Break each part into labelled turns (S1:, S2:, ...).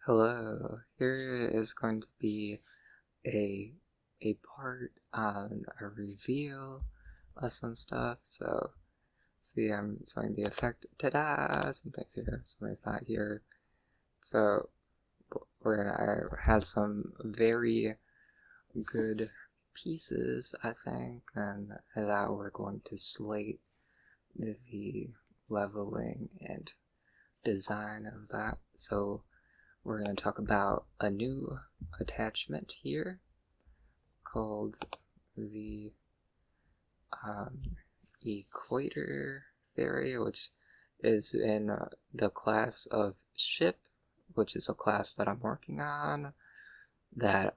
S1: Hello, here is going to be a part on a reveal of some stuff. So see, I'm showing the effect. Ta-da! Something's here, something's not here. So I had some very good pieces, I think, and that we're going to slate the leveling and design of that. So we're going to talk about a new attachment here called the equator theory, which is in the class of ship, which is a class that I'm working on that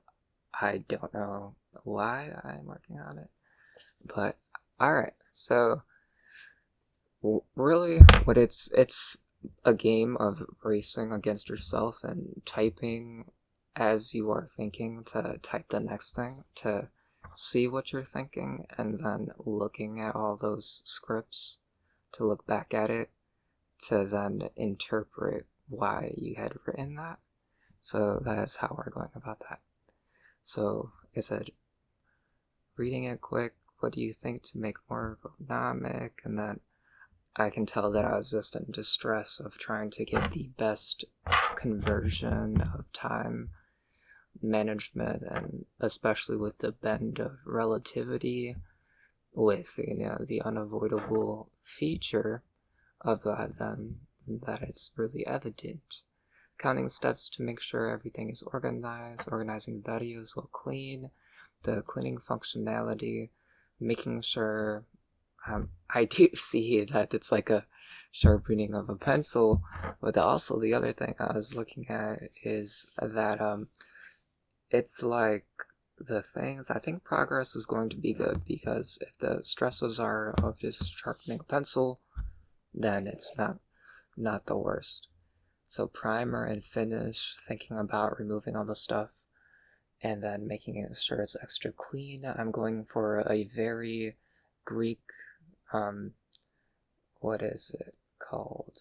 S1: I don't know why I'm working on it. But alright, so really what it's a game of racing against yourself and typing as you are thinking to type the next thing, to see what you're thinking, and then looking at all those scripts to look back at it, to then interpret why you had written that. So that's how we're going about that. So I said, reading it quick, what do you think to make more ergonomic? And then I can tell that I was just in distress of trying to get the best conversion of time management, and especially with the bend of relativity, with the unavoidable feature of that, then that is really evident. Counting steps to make sure everything is organized, organizing videos will clean, the cleaning functionality, making sure I do see that it's like a sharpening of a pencil, but also the other thing I was looking at is that it's like the things, I think progress is going to be good, because if the stresses are of just sharpening a pencil, then it's not the worst. So primer and finish, thinking about removing all the stuff and then making sure it's extra clean. I'm going for a very Greek, what is it called?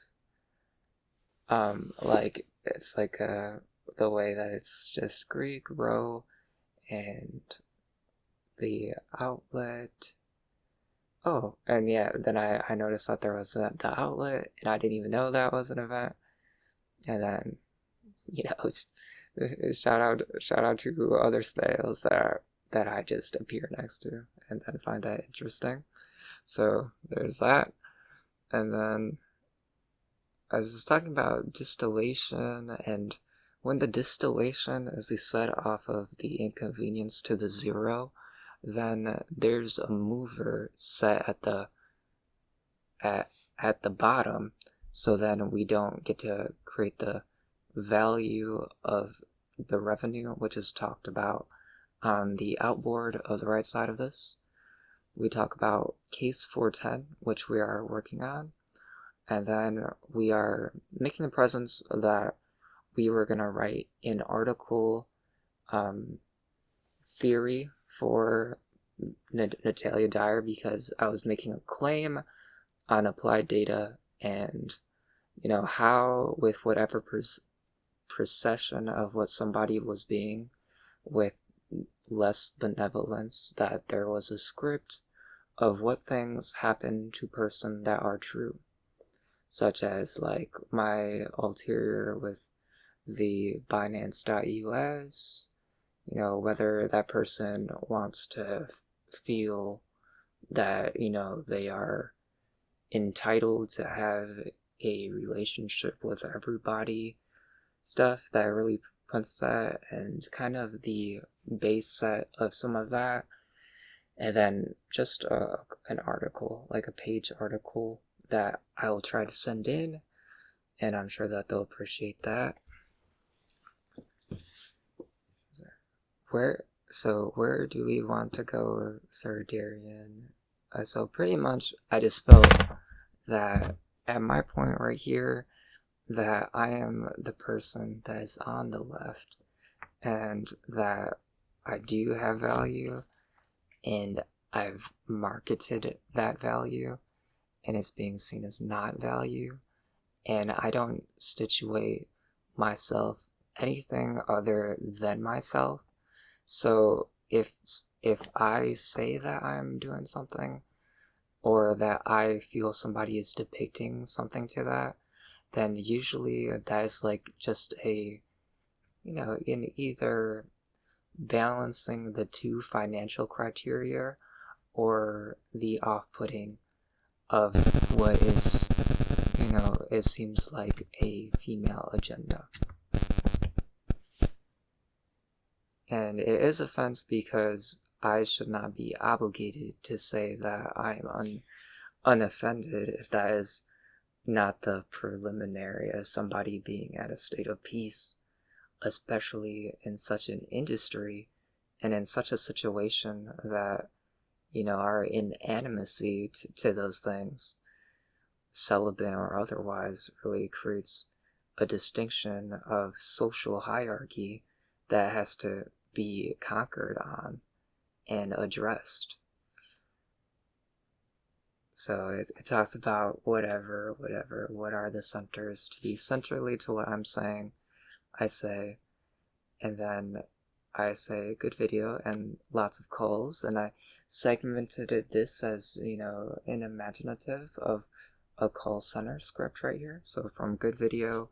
S1: Like, it's like the way that it's just Greek row and the outlet. Oh, and yeah, then I noticed that there was the outlet, and I didn't even know that was an event. And then, shout out to other snails that I just appear next to and then find that interesting. So there's that. And then I was just talking about distillation, and when the distillation is set off of the inconvenience to the zero, then there's a mover set at the bottom, so then we don't get to create the value of the revenue, which is talked about on the outboard of the right side of this. We talk about case 410, which we are working on, and then we are making the presence that we were going to write an article theory for Natalia Dyer, because I was making a claim on applied data, and how with whatever procession of what somebody was being, with less benevolence, that there was a script of what things happen to person that are true, such as like my ulterior with the Binance.us, whether that person wants to feel that they are entitled to have a relationship with everybody, stuff that really puts that, and kind of the base set of some of that. And then just an article, like a page article, that I will try to send in, and I'm sure that they'll appreciate that. Where do we want to go, Sir Darian? So pretty much I just felt that at my point right here, that I am the person that is on the left, and that I do have value, and I've marketed that value, and it's being seen as not value, and I don't situate myself anything other than myself. So if I say that I'm doing something, or that I feel somebody is depicting something to that, then usually that is like just a, in either balancing the two financial criteria or the off-putting of what is, it seems like a female agenda. And it is offense because I should not be obligated to say that I'm unoffended if that is not the preliminary of somebody being at a state of peace, especially in such an industry and in such a situation that, are in animacy to those things, celibate or otherwise, really creates a distinction of social hierarchy that has to be conquered on and addressed. So it talks about what are the centers to be centrally to what I'm saying, I say, and then I say good video and lots of calls, and I segmented this as, an imaginative of a call center script right here. So from good video,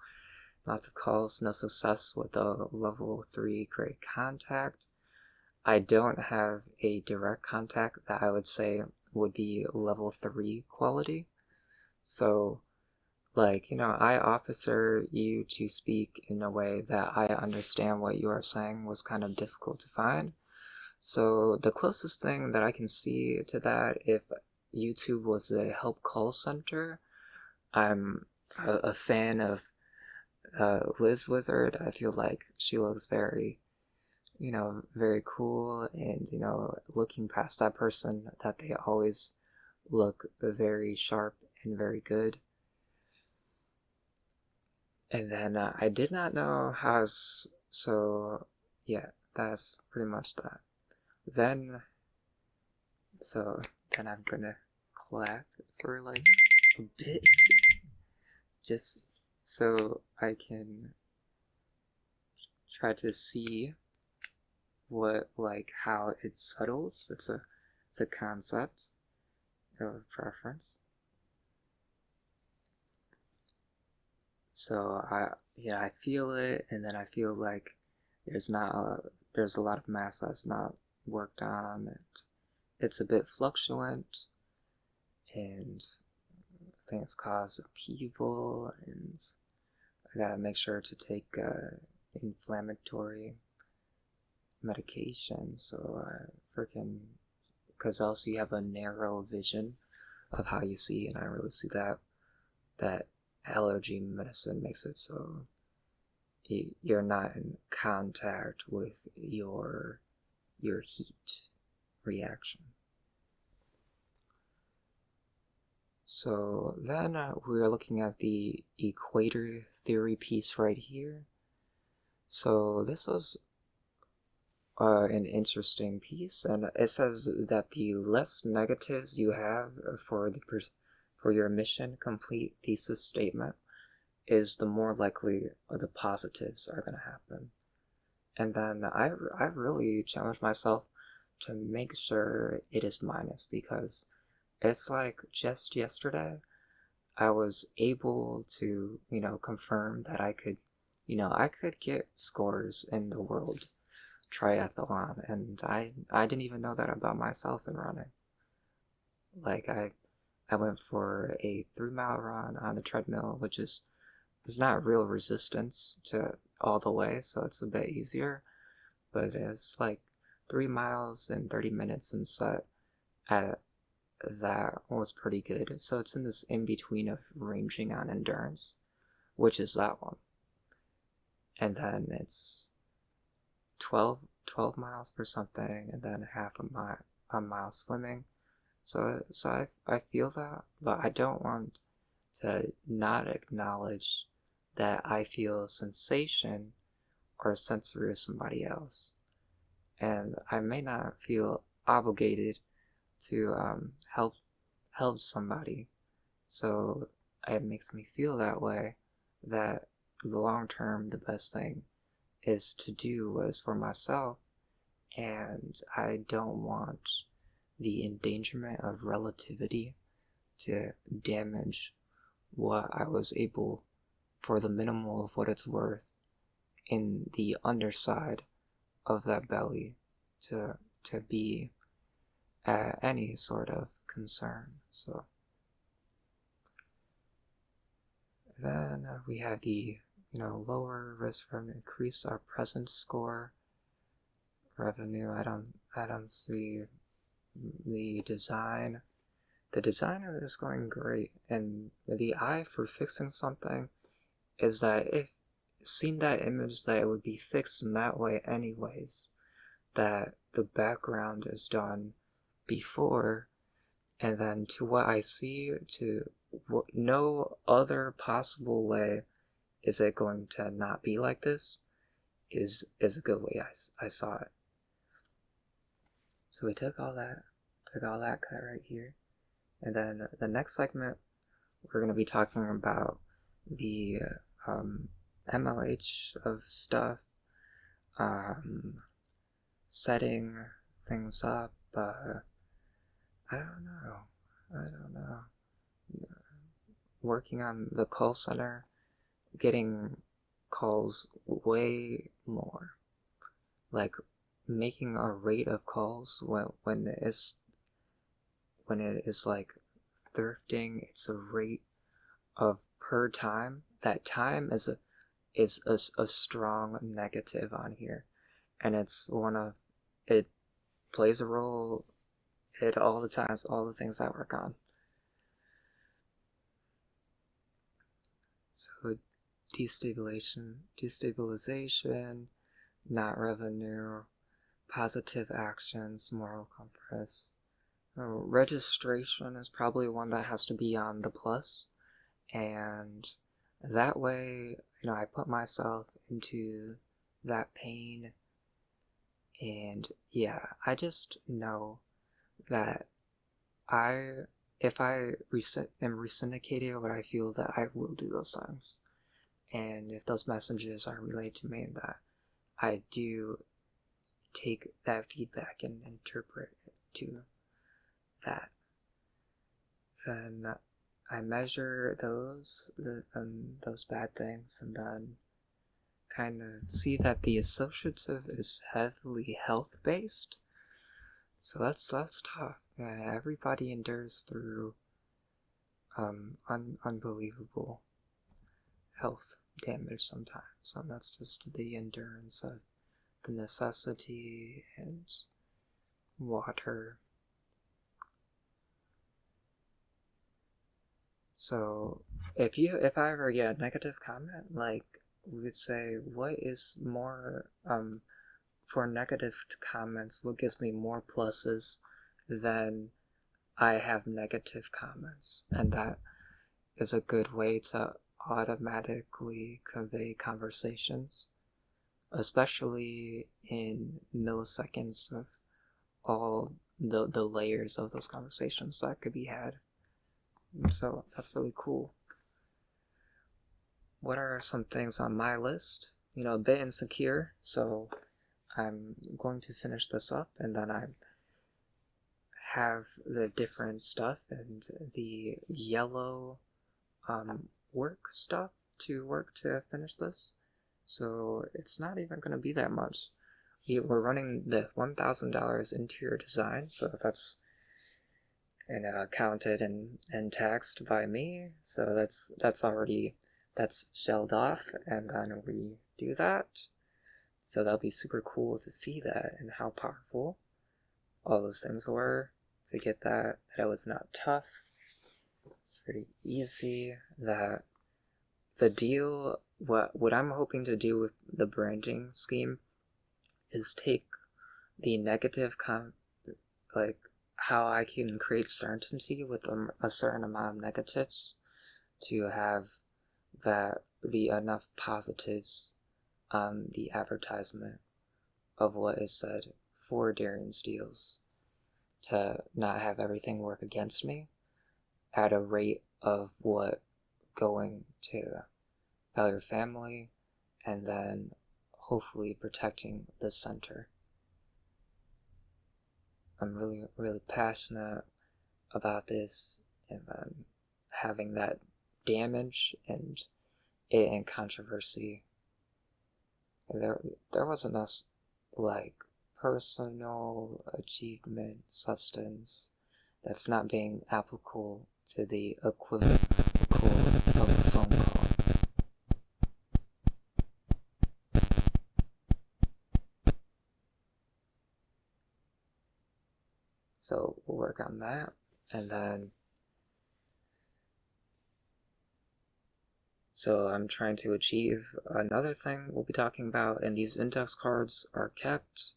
S1: lots of calls, no success with a level 3 great contact. I don't have a direct contact that I would say would be level 3 quality. So, I officer you to speak in a way that I understand what you are saying was kind of difficult to find. So the closest thing that I can see to that, if YouTube was a help call center, I'm a fan of Liz Wizard. I feel like she looks very, very cool, and, looking past that person, that they always look very sharp and very good. And then I did not know how, so yeah, that's pretty much that. Then I'm gonna clap for like a bit, just so I can try to see how it settles. It's a concept of preference. So I feel it, and then I feel like there's a lot of mass that's not worked on. It's a bit fluctuant, and things cause upheaval, and I gotta make sure to take inflammatory medication, so because else you have a narrow vision of how you see, and I really see that allergy medicine makes it so you're not in contact with your heat reaction. So then we're looking at the equator theory piece right here. So this was an interesting piece, and it says that the less negatives you have for your mission complete thesis statement is the more likely the positives are going to happen. And then I really challenged myself to make sure it is minus, because it's like just yesterday I was able to, confirm that I could get scores in the world triathlon, and I didn't even know that about myself in running. Like I went for a 3-mile run on the treadmill, which is not real resistance to all the way, so it's a bit easier, but it's like 3 miles in 30 minutes, and set at that was pretty good. So it's in this in-between of ranging on endurance, which is that one. And then it's 12 miles for something, and then half a mile swimming. So I feel that, but I don't want to not acknowledge that I feel sensation or sensory of somebody else. And I may not feel obligated to help somebody. So it makes me feel that way, that the long term, the best thing is to do is for myself, and I don't want the endangerment of relativity to damage what I was able, for the minimal of what it's worth, in the underside of that belly to be any sort of concern. So then we have the lower risk from increase our present score revenue. I don't see the design. The design is going great, and the eye for fixing something is that if seen that image that it would be fixed in that way anyways, that the background is done before, and then to what I see, to no other possible way is it going to not be like this, is a good way I saw it. So we took all that cut right here, and then the next segment we're going to be talking about the MLH of stuff, setting things up. I don't know. Working on the call center, getting calls way more, like making a rate of calls when it is like thrifting. It's a rate of per time. That time is a strong negative on here, and it's it plays a role in all the times, all the things I work on. So destabilization, not revenue, positive actions, moral compass. Registration is probably one that has to be on the plus, and that way, I put myself into that pain, and yeah, I just know that if I am reciprocating what I feel, that I will do those things. And if those messages are relayed to me, that I do take that feedback and interpret it to that, then I measure those bad things, and then kind of see that the associative is heavily health-based. So that's tough. Everybody endures through unbelievable health damage sometimes, and that's just the endurance of the necessity and water. So if I ever get a negative comment, like, we would say, what is more, for negative comments, what gives me more pluses than I have negative comments? And that is a good way to automatically convey conversations, especially in milliseconds of all the layers of those conversations that could be had. So that's really cool. What are some things on my list? A bit insecure, so I'm going to finish this up, and then I have the different stuff and the yellow work stuff to work to finish this. So it's not even going to be that much. We're running the $1,000 interior design, so that's counted and taxed by me. So that's shelled off, and then we do that. So that'll be super cool to see that and how powerful all those things were, to get that it was not tough. It's pretty easy. That the deal, what I'm hoping to do with the branding scheme is take the negative like how I can create certainty with a certain amount of negatives, to have the enough positives on the advertisement of what is said for Darian's deals, to not have everything work against me at a rate of what going to Valor Family, and then hopefully protecting the center. I'm really passionate about this, and having that damage and controversy. There wasn't enough like personal achievement substance that's not being applicable to the equivalent of a phone call. So we'll work on that, and then so I'm trying to achieve another thing we'll be talking about, and these index cards are kept,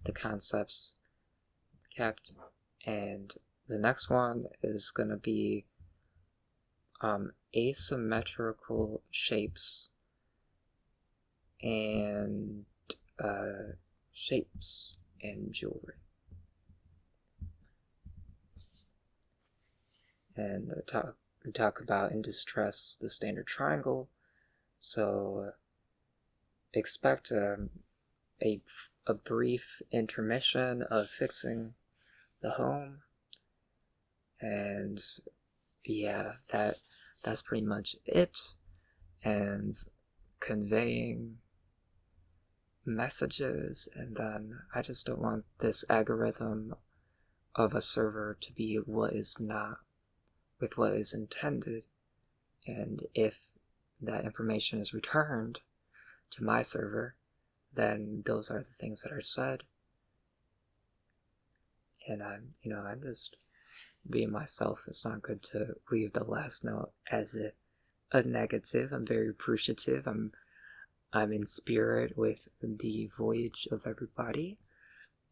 S1: the concepts kept, and the next one is going to be asymmetrical shapes and jewelry. And we talk about in distress the standard triangle, so expect a brief intermission of fixing the home, and yeah, that's pretty much it. And conveying messages, and then I just don't want this algorithm of a server to be what is not with what is intended. And if that information is returned to my server, then those are the things that are said. And I'm just being myself. It's not good to leave the last note as a negative. I'm very appreciative. I'm in spirit with the voyage of everybody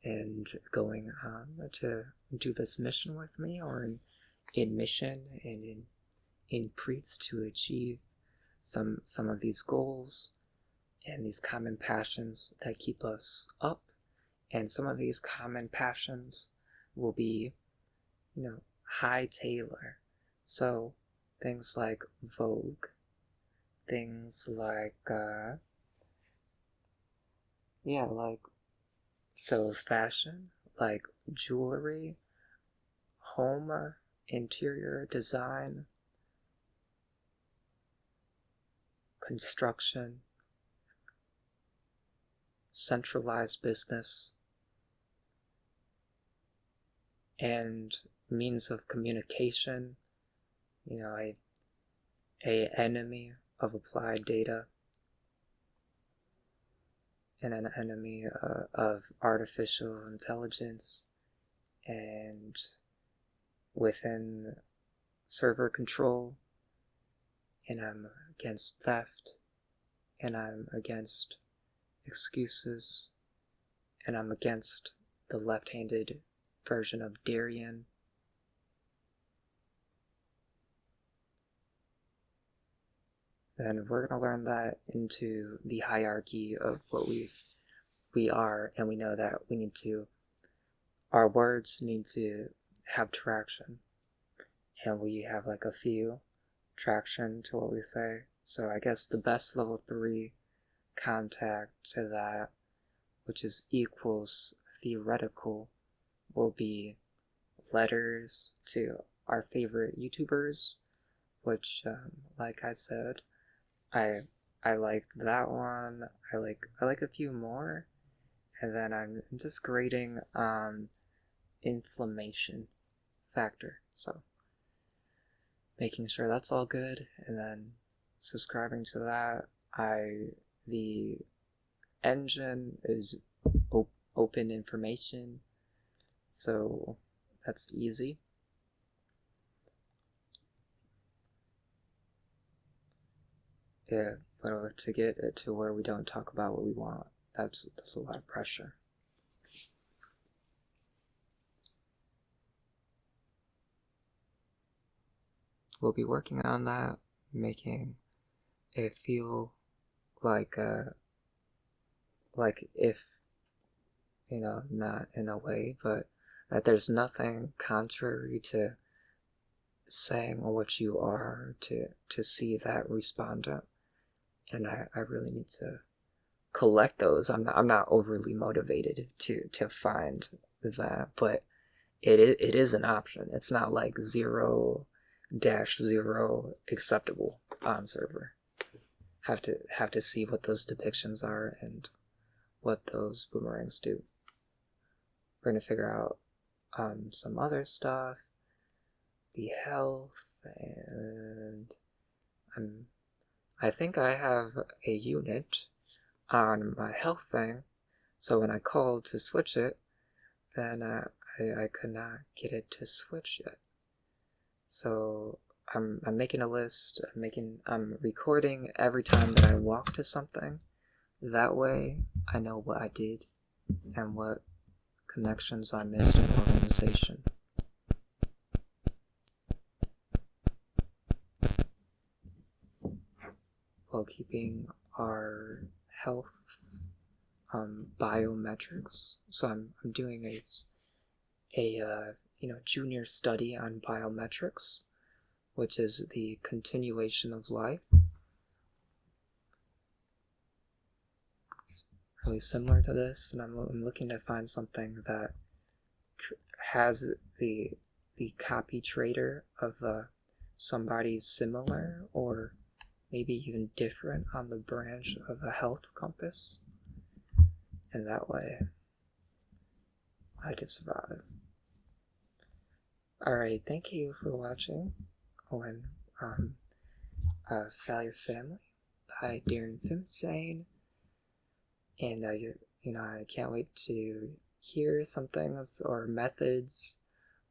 S1: and going on to do this mission with me, or in mission and in preach to achieve some of these goals and these common passions that keep us up. And some of these common passions will be, high tailor. So things like Vogue, things like fashion, like jewelry, home interior design, construction, centralized business, and means of communication, a enemy of applied data, and an enemy of artificial intelligence, and within server control, and I'm against theft, and I'm against excuses, and I'm against the left-handed version of Darien. Then we're going to learn that into the hierarchy of what we are, and we know that our words need to have traction, and we have like a few traction to what we say. So I guess the best level 3 contact to that, which is equals theoretical, will be letters to our favorite YouTubers, which like I said, I liked that one. I like a few more, and then I'm just grading inflammation factor, so making sure that's all good, and then subscribing to that. The engine is open information, so that's easy. Yeah, but to get it to where we don't talk about what we want, that's a lot of pressure. We'll be working on that, making it feel like if, not in a way, but that there's nothing contrary to saying what you are to see that respondent. And I really need to collect those. I'm not overly motivated to find that, but it is an option. It's not like 0-0 acceptable on server. Have to see what those depictions are and what those boomerangs do. We're gonna figure out some other stuff, the health, and I think I have a unit on my health thing, so when I called to switch it, then I could not get it to switch yet. So I'm making a list. I'm recording every time that I walk to something. That way I know what I did and what connections I missed in organization. While keeping our health biometrics. So I'm doing a junior study on biometrics, which is the continuation of life. It's really similar to this, and I'm looking to find something that has the copy trader of somebody similar or maybe even different on the branch of a health compass, and that way I can survive. Alright, thank you for watching on Failure Family by Darren Fimsane, and I can't wait to hear some things or methods,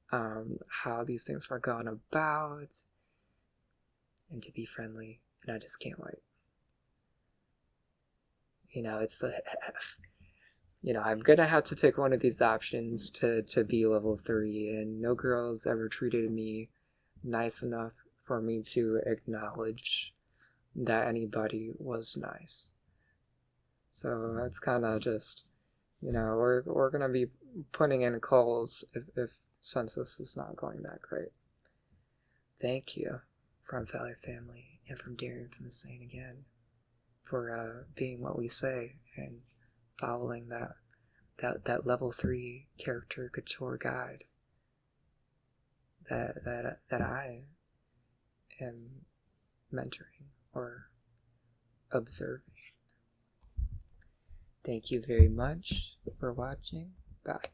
S1: how these things were going about, and to be friendly, and I just can't wait. It's I'm gonna have to pick one of these options to be level 3, and no girl's ever treated me nice enough for me to acknowledge that anybody was nice. So that's kind of just, we're gonna be putting in calls if census is not going that great. Thank you from Failure Family and from Darren Fimsane again for being what we say and following that level 3 character couture guide that I am mentoring or observing. Thank you very much for watching. Bye.